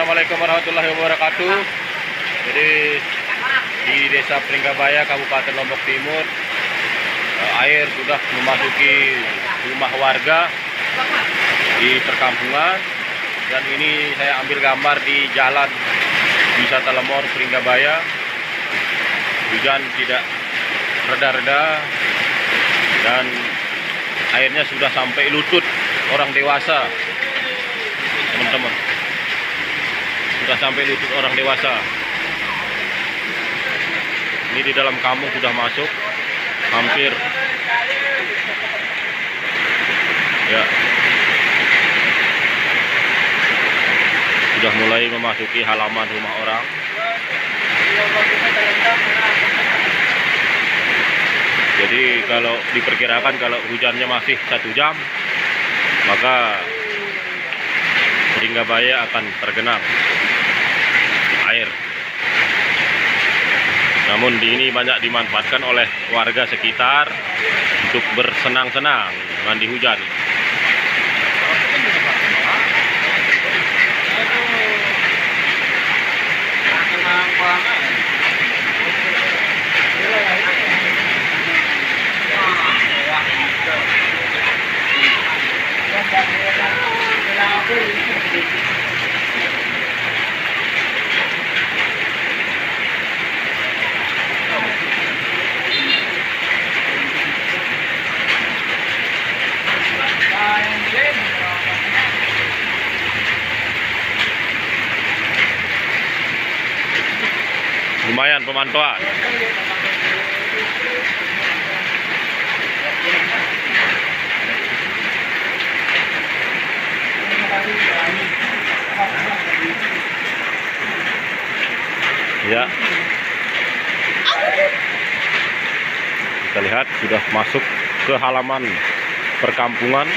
Assalamualaikum warahmatullahi wabarakatuh. Jadi di Desa Pringgabaya, Kabupaten Lombok Timur, air sudah memasuki rumah warga di perkampungan. Dan ini saya ambil gambar di jalan Wisata Lemor Pringgabaya. Hujan tidak reda-reda dan airnya sudah sampai lutut orang dewasa, teman-teman. Sudah sampai lutut orang dewasa. Ini di dalam kampung sudah masuk hampir ya, sudah mulai memasuki halaman rumah orang. Jadi kalau diperkirakan kalau hujannya masih 1 jam, maka Pringgabaya akan tergenang air. Namun ini banyak dimanfaatkan oleh warga sekitar untuk bersenang-senang mandi hujan. Lumayan pemantauan. Ya, kita lihat sudah masuk ke halaman perkampungan.